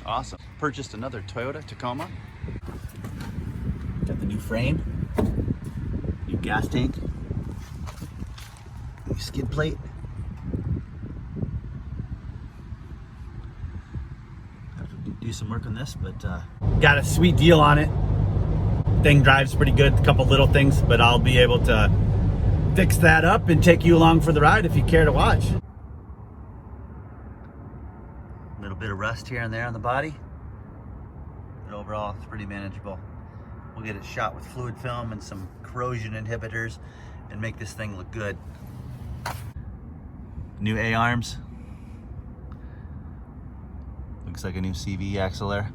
Awesome. Purchased another Toyota Tacoma. Got the new frame, new gas tank, new skid plate. Have to do some work on this, but got a sweet deal on it. Thing drives pretty good, a couple little things, but I'll be able to fix that up and take you along for the ride if you care to watch. A little bit of rust here and there on the body, but overall it's pretty manageable. We'll get it shot with fluid film and some corrosion inhibitors and make this thing look good. New A-arms. Looks like a new CV axle there.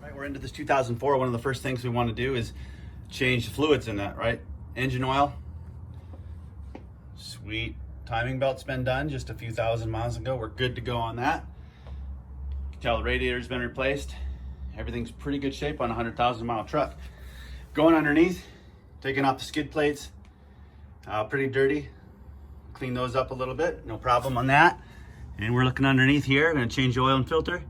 Right, we're into this 2004. One of the first things we want to do is change the fluids in that, right? Engine oil. Sweet. Timing belt's been done just a few thousand miles ago. We're good to go on that. You can tell the radiator's been replaced. Everything's pretty good shape on a 100,000 mile truck. Going underneath, taking off the skid plates, pretty dirty. Clean those up a little bit, no problem on that. And we're looking underneath here. I'm gonna change the oil and filter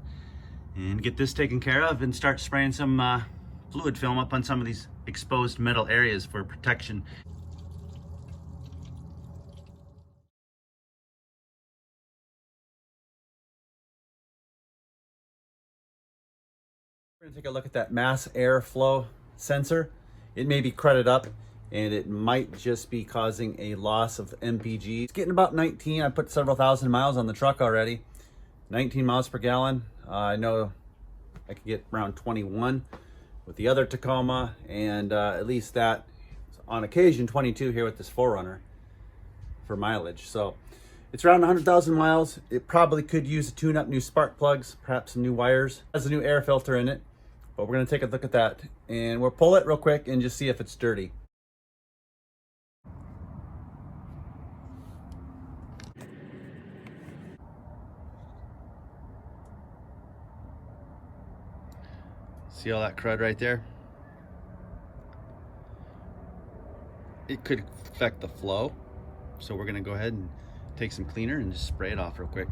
and get this taken care of and start spraying some fluid film up on some of these exposed metal areas for protection. We're gonna take a look at that mass airflow sensor. It may be crudted up and it might just be causing a loss of MPG. It's getting about 19. I put several thousand miles on the truck already. 19 miles per gallon. I know I could get around 21 with the other Tacoma, and at least that on occasion 22 here with this 4Runner for mileage. So it's around 100,000 miles. It probably could use a tune-up, new spark plugs, perhaps some new wires. It has a new air filter in it, but we're gonna take a look at that and we'll pull it real quick and just see if it's dirty. See all that crud right there? It could affect the flow. So we're gonna go ahead and take some cleaner and just spray it off real quick.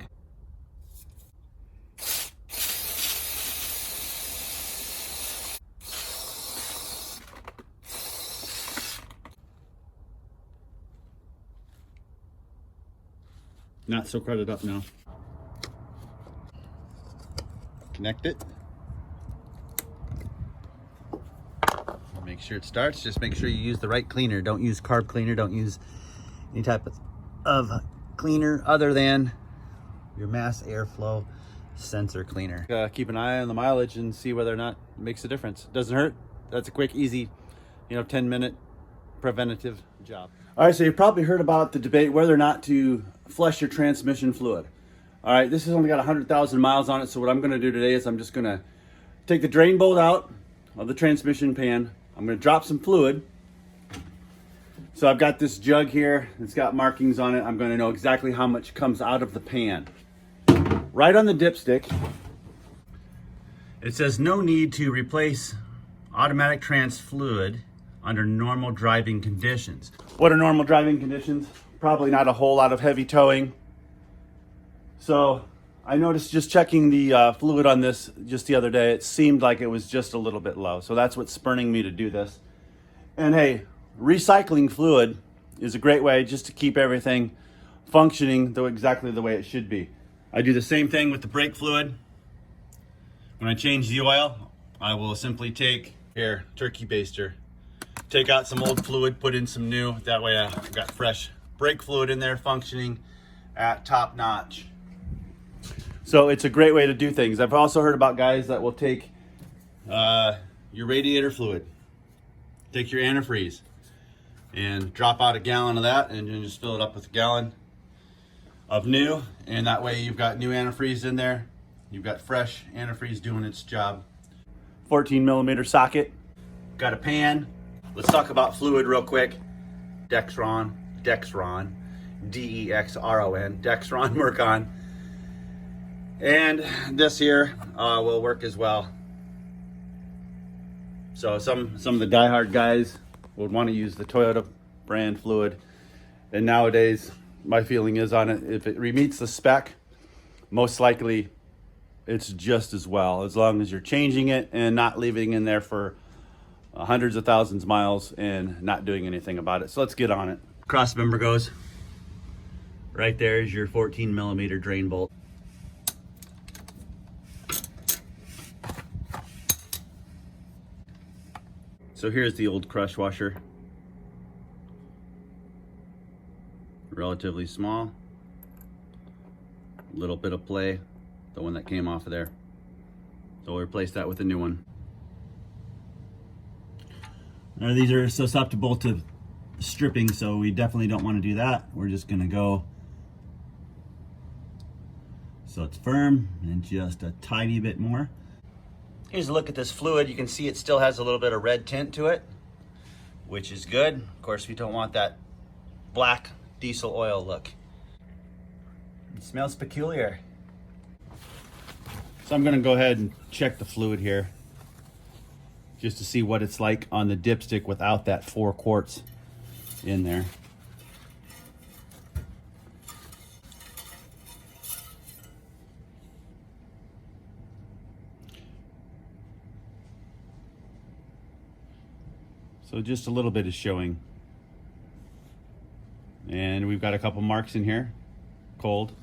Not so crudded up now. Connect it. Make sure it starts. Just make sure you use the right cleaner. Don't use carb cleaner. Don't use any type of cleaner other than your mass airflow sensor cleaner. Keep an eye on the mileage and see whether or not it makes a difference. Doesn't hurt. That's a quick, easy, 10-minute preventative job. All right, so you probably heard about the debate whether or not to flush your transmission fluid. All right, this has only got 100,000 miles on it, so what I'm gonna do today is I'm just gonna take the drain bolt out of the transmission pan. I'm gonna drop some fluid. So I've got this jug here, it's got markings on it. I'm gonna know exactly how much comes out of the pan. Right on the dipstick, it says no need to replace automatic trans fluid under normal driving conditions. What are normal driving conditions? Probably not a whole lot of heavy towing. So I noticed just checking the fluid on this just the other day, it seemed like it was just a little bit low. So that's what's spurring me to do this. And hey, recycling fluid is a great way just to keep everything functioning exactly the way it should be. I do the same thing with the brake fluid. When I change the oil, I will simply take, here, turkey baster, take out some old fluid, put in some new. That way I've got fresh brake fluid in there functioning at top notch. So it's a great way to do things. I've also heard about guys that will take your radiator fluid, take your antifreeze, and drop out a gallon of that and then just fill it up with a gallon of new. And that way you've got new antifreeze in there You've got fresh antifreeze doing its job. 14mm socket. Got a pan. Let's talk about fluid real quick. Dexron, Dexron, Mercon. And this here will work as well. So some of the diehard guys would want to use the Toyota brand fluid. And nowadays, my feeling is on it, if it meets the spec, most likely it's just as well, as long as you're changing it and not leaving in there for hundreds of thousands of miles and not doing anything about it. So let's get on it. Cross member goes. Right there is your 14mm drain bolt. So here's the old crush washer. Relatively small. Little bit of play, the one that came off of there. So we'll replace that with a new one. Now these are susceptible to stripping, so we definitely don't want to do that. We're just gonna go so it's firm and just a tiny bit more. Here's a look at this fluid. You can see it still has a little bit of red tint to it, which is good. Of course, we don't want that black diesel oil look. It smells peculiar. So I'm gonna go ahead and check the fluid here just to see what it's like on the dipstick without that 4 quarts in there. So just a little bit is showing. And we've got a couple marks in here, cold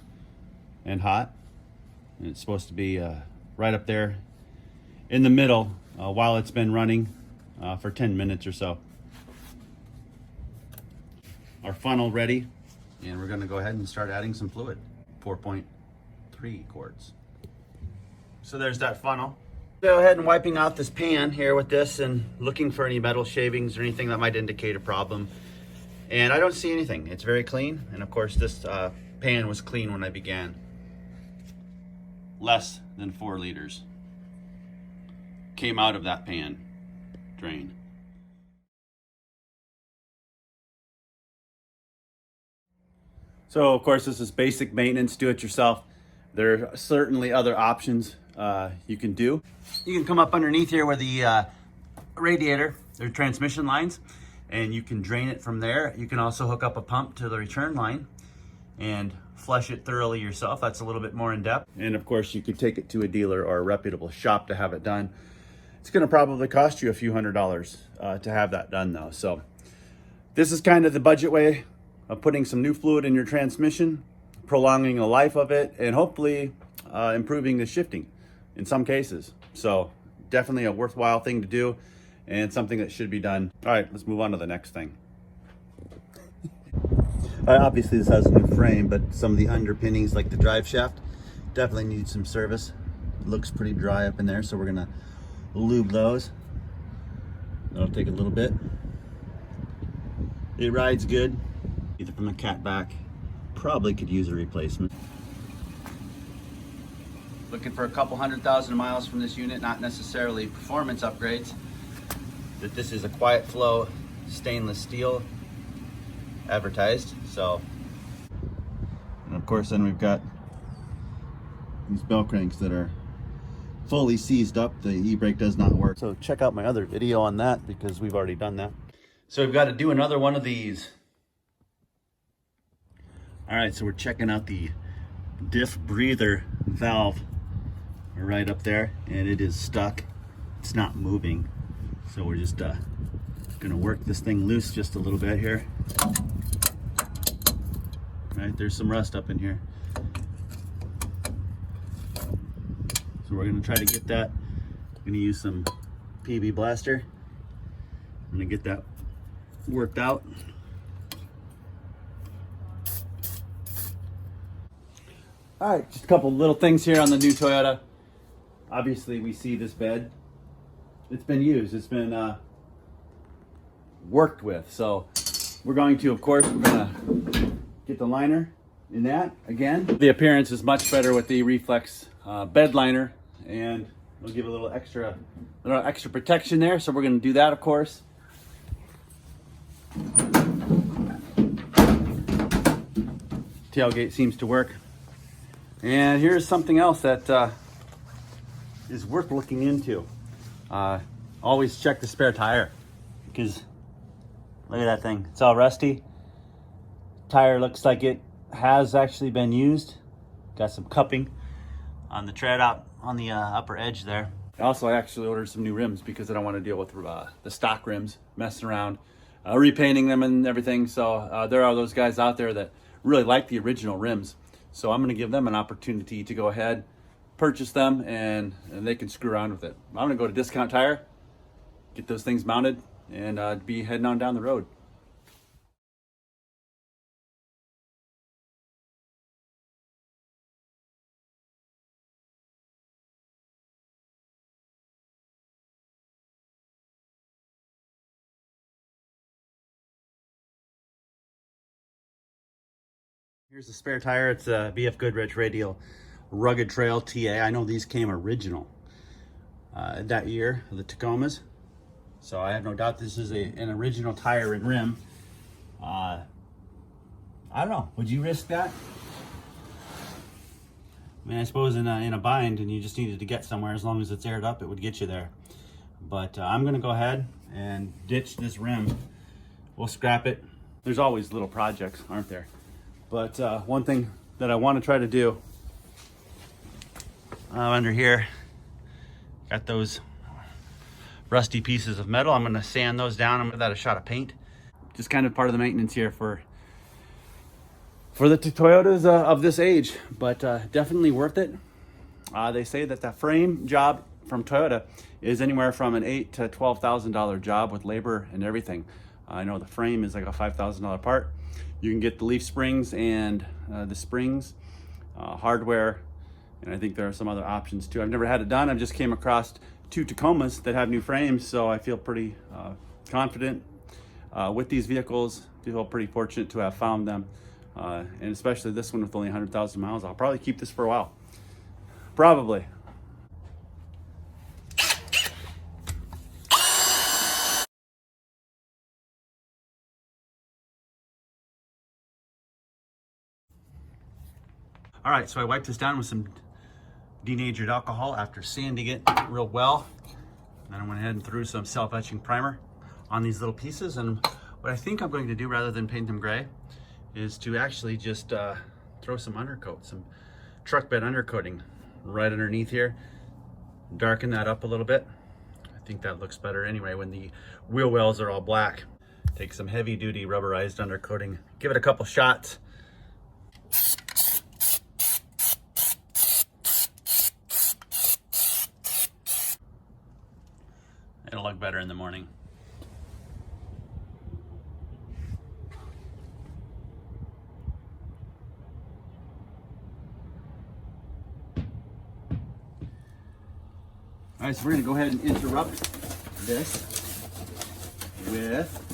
and hot. And it's supposed to be right up there in the middle while it's been running for 10 minutes or so. Our funnel ready, and we're gonna go ahead and start adding some fluid, 4.3 quarts. So there's that funnel. Go ahead and wiping out this pan here with this and looking for any metal shavings or anything that might indicate a problem. And I don't see anything. It's very clean. And of course this pan was clean when I began. Less than 4 liters came out of that pan drain. So of course this is basic maintenance, do it yourself. There are certainly other options you can do. You can come up underneath here where the radiator, there's transmission lines, and you can drain it from there. You can also hook up a pump to the return line and flush it thoroughly yourself. That's a little bit more in depth. And of course you could take it to a dealer or a reputable shop to have it done. It's gonna probably cost you a few $100s to have that done though. So this is kind of the budget way of putting some new fluid in your transmission, prolonging the life of it, and hopefully improving the shifting in some cases. So definitely a worthwhile thing to do and something that should be done. All right, let's move on to the next thing. Obviously this has a new frame, but some of the underpinnings like the drive shaft definitely need some service. It looks pretty dry up in there, so we're gonna lube those. That'll take a little bit. It rides good, either from a cat back. Probably could use a replacement. Looking for a couple 100,000 miles from this unit, not necessarily performance upgrades. That this is a quiet flow stainless steel advertised. So, and of course then we've got these bell cranks that are fully seized up. The e-brake does not work. So check out my other video on that because we've already done that. So we've got to do another one of these. All right, so we're checking out the diff breather valve right up there, and it is stuck. It's not moving. So we're just gonna work this thing loose just a little bit here. All right, there's some rust up in here. So we're gonna try to get that. I'm gonna use some PB Blaster. I'm gonna get that worked out. All right, just a couple little things here on the new Toyota. Obviously we see this bed. It's been used, it's been worked with. So we're going to, of course, we're gonna get the liner in that again. The appearance is much better with the reflex bed liner, and it'll give a little extra protection there. So we're going to do that, of course. Tailgate seems to work. And here's something else that is worth looking into. Always check the spare tire, because look at that thing. It's all rusty. Tire looks like it has actually been used. Got some cupping on the tread out on the upper edge there. Also, I actually ordered some new rims because I don't want to deal with the stock rims, messing around, repainting them and everything. So there are those guys out there that really like the original rims. So I'm going to give them an opportunity to go ahead, purchase them, and they can screw around with it. I'm going to go to Discount Tire, get those things mounted, and be heading on down the road. Here's the spare tire. It's a BF Goodrich Radial Rugged Trail TA. I know these came original that year, the Tacomas. So I have no doubt this is an original tire and rim. I don't know. Would you risk that? I mean, I suppose in a bind and you just needed to get somewhere, as long as it's aired up, it would get you there. But I'm going to go ahead and ditch this rim. We'll scrap it. There's always little projects, aren't there? But one thing that I want to try to do under here, got those rusty pieces of metal. I'm going to sand those down and give that a shot of paint. Just kind of part of the maintenance here for the Toyotas of this age, but definitely worth it. They say that the frame job from Toyota is anywhere from an $8,000 to $12,000 job with labor and everything. I know the frame is like a $5,000 part. You can get the leaf springs and the springs, hardware, and I think there are some other options too. I've never had it done. I've just came across 2 Tacomas that have new frames, so I feel pretty confident with these vehicles. I feel pretty fortunate to have found them, and especially this one with only 100,000 miles. I'll probably keep this for a while. Probably. All right, so I wiped this down with some denatured alcohol after sanding it real well. And then I went ahead and threw some self-etching primer on these little pieces. And what I think I'm going to do, rather than paint them gray, is to actually just throw some undercoat, some truck bed undercoating right underneath here. Darken that up a little bit. I think that looks better anyway when the wheel wells are all black. Take some heavy duty rubberized undercoating, give it a couple shots. It'll look better in the morning. All right, so we're gonna go ahead and interrupt this with,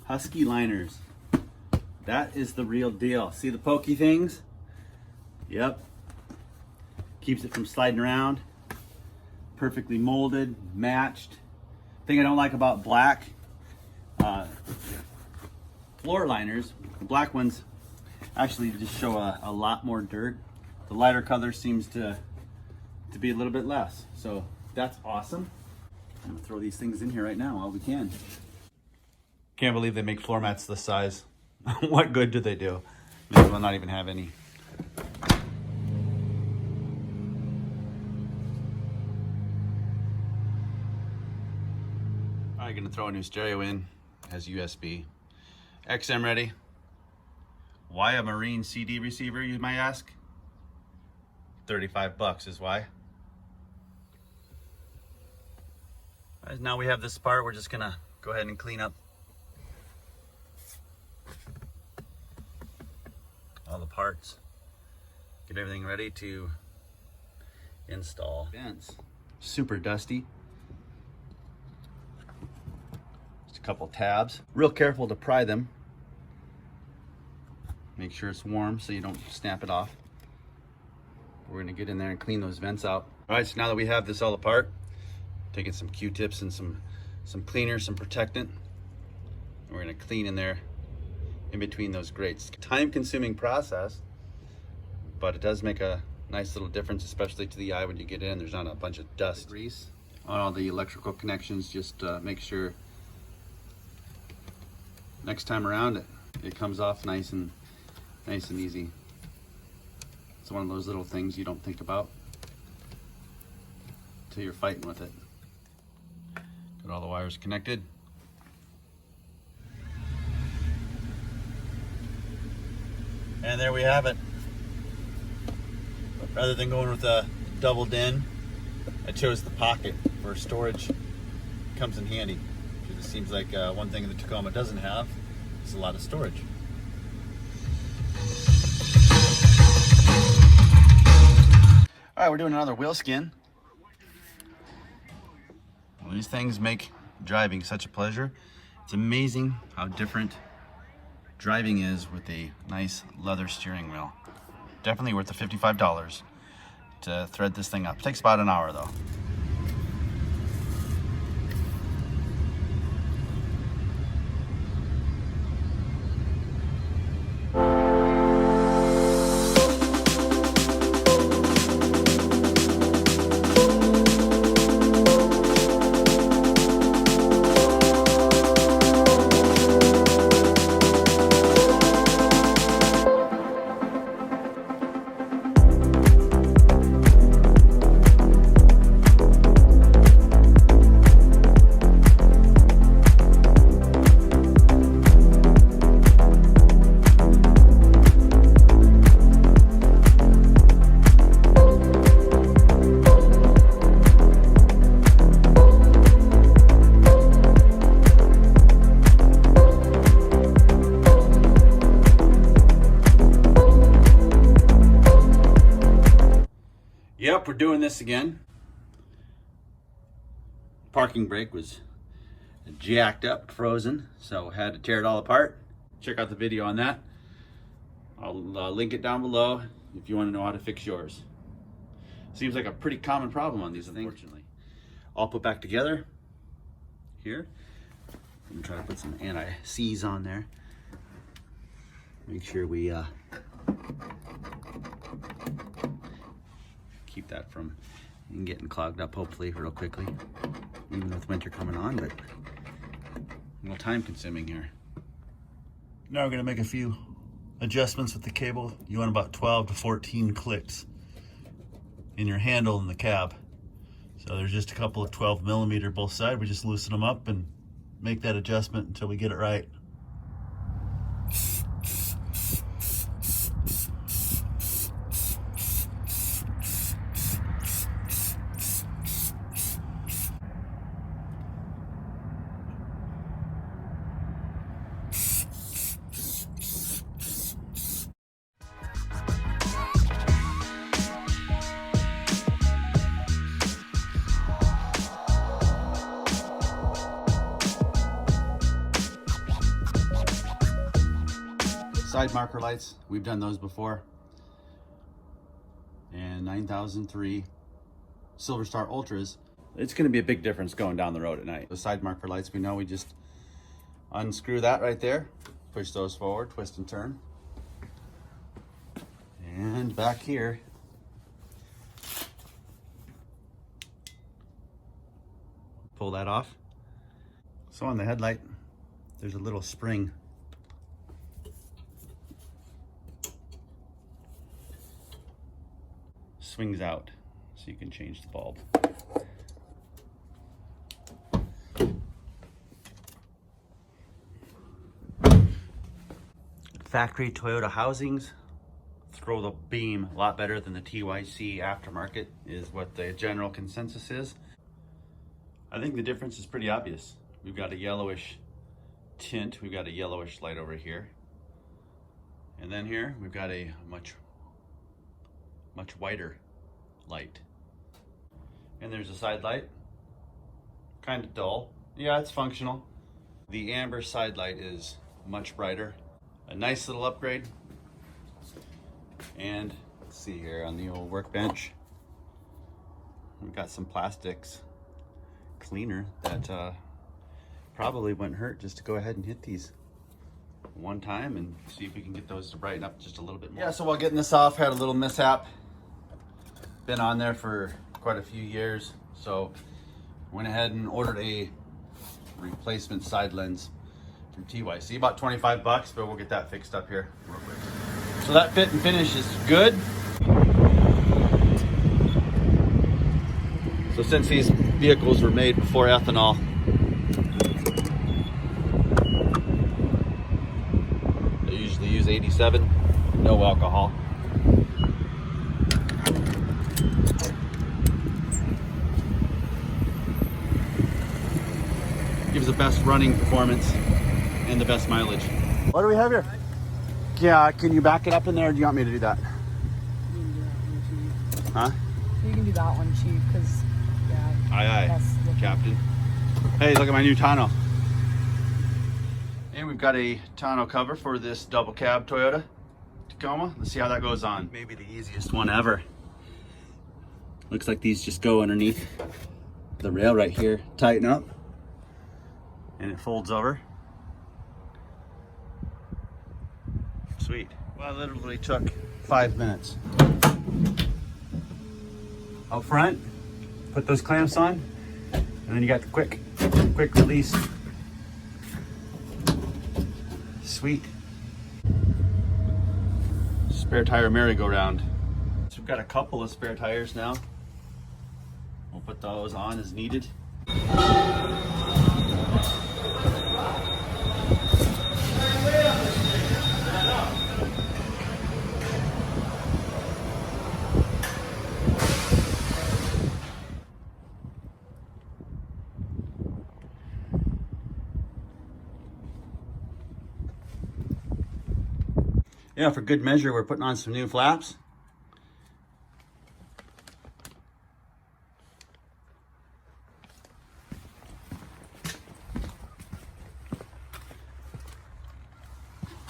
Husky liners. That is the real deal. See the pokey things? Yep. Keeps it from sliding around. Perfectly molded, matched. Thing I don't like about black floor liners, the black ones actually just show a lot more dirt. The lighter color seems to be a little bit less. So that's awesome. I'm gonna throw these things in here right now while we can. Can't believe they make floor mats this size. What good do they do? May as well not even have any. I'm gonna throw a new stereo in, has USB. XM ready. Why a Marine CD receiver, you might ask? $35 is why. All right, now we have this part, we're just gonna go ahead and clean up all the parts. Get everything ready to install. Vents. Super dusty. A couple tabs. Real careful to pry them. Make sure it's warm so you don't snap it off. We're gonna get in there and clean those vents out. All right, so now that we have this all apart, taking some Q-tips and some cleaner, some protectant, and we're gonna clean in there in between those grates. Time-consuming process, but it does make a nice little difference, especially to the eye when you get in. There's not a bunch of dust. Grease on all the electrical connections. Just make sure next time around it comes off nice and easy. It's one of those little things you don't think about until you're fighting with it. Got all the wires connected. And there we have it. Rather than going with a double din, I chose the pocket for storage. Comes in handy, because it seems like one thing the Tacoma doesn't have is a lot of storage. All right, we're doing another wheel skin. Well, these things make driving such a pleasure. It's amazing how different driving is with a nice leather steering wheel. Definitely worth the $55 to thread this thing up. Takes about an hour though. Yep, we're doing this again. Parking brake was jacked up, frozen, so had to tear it all apart. Check out the video on that. I'll link it down below if you want to know how to fix yours. Seems like a pretty common problem on these, unfortunately. All put back together here. I'm gonna try to put some anti-seize on there. Make sure we keep that from getting clogged up, hopefully, real quickly. Even with winter coming on, but a little time consuming here. Now we're gonna make a few adjustments with the cable. You want about 12 to 14 clicks in your handle in the cab. So there's just a couple of 12mm both sides. We just loosen them up and make that adjustment until we get it right. Side marker lights, we've done those before. And 9003 Silver Star Ultras. It's gonna be a big difference going down the road at night. The side marker lights, we know we just unscrew that right there, push those forward, twist and turn. And back here, pull that off. So on the headlight, there's a little spring. Swings out so you can change the bulb. Factory Toyota housings throw the beam a lot better than the TYC aftermarket is what the general consensus is. I think the difference is pretty obvious. We've got a yellowish tint, we've got a yellowish light over here. And then here we've got a much whiter light. And there's a side light, kind of dull. Yeah, it's functional. The amber side light is much brighter. A nice little upgrade. And Let's see here on the old workbench. We've got some plastics cleaner that probably wouldn't hurt just to go ahead and hit these one time and see if we can get those to brighten up just a little bit more. Yeah, so while getting this off, had a little mishap. Been on there for quite a few years, so went ahead and ordered a replacement side lens from TYC. About 25 bucks, but we'll get that fixed up here real quick. So that fit and finish is good. So since these vehicles were made before ethanol, they usually use 87, no alcohol. Gives the best running performance and the best mileage. What do we have here? Yeah, can you back it up in there, or do you want me to do that? You can do that one, Chief. Huh? You can do that one, Chief, because, yeah. Aye, Captain. Hey, look at my new tonneau. And we've got a tonneau cover for this double cab Toyota Tacoma. Let's see how that goes on. Maybe the easiest one ever. Looks like these just go underneath the rail right here. Tighten up. And it folds over. Sweet. Well, it literally took 5 minutes. Out front, put those clamps on, and then you got the quick release. Sweet. Spare tire merry-go-round. So we've got a couple of spare tires now. We'll put those on as needed. Yeah, for good measure, we're putting on some new flaps.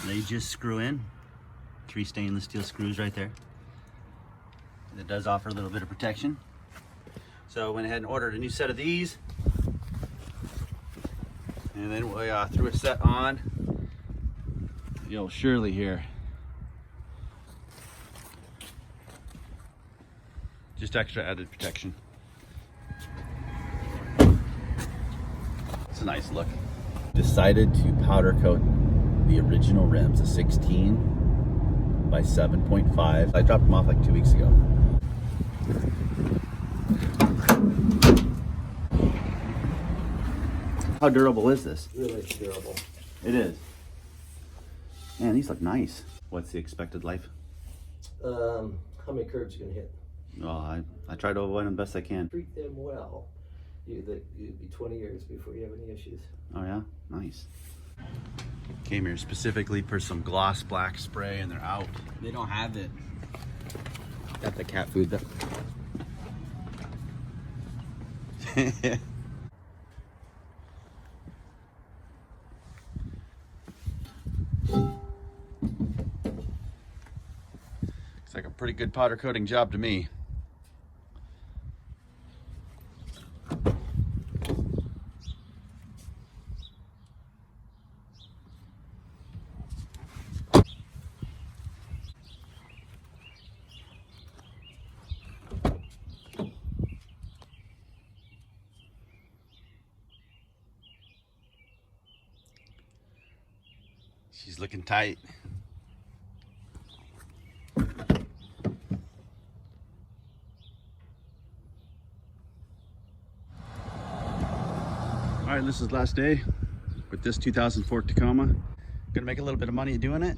They just screw in. 3 stainless steel screws right there. It does offer a little bit of protection. So I went ahead and ordered a new set of these. And then we threw a set on. You'll surely hear. Just extra added protection. It's a nice look. Decided to powder coat the original rims, a 16 by 7.5. I dropped them off like 2 weeks ago. How durable is this? Really durable. It is. Man, these look nice. What's the expected life? How many curves you gonna hit? Well, I try to avoid them best I can. Treat them well. You'd be 20 years before you have any issues. Oh yeah? Nice. Came here specifically for some gloss black spray and they're out. They don't have it. Got the cat food though. Looks like a pretty good powder coating job to me. She's looking tight. All right, this is last day with this 2004 Tacoma. Gonna make a little bit of money doing it,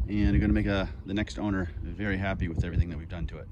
and I'm gonna make the next owner very happy with everything that we've done to it.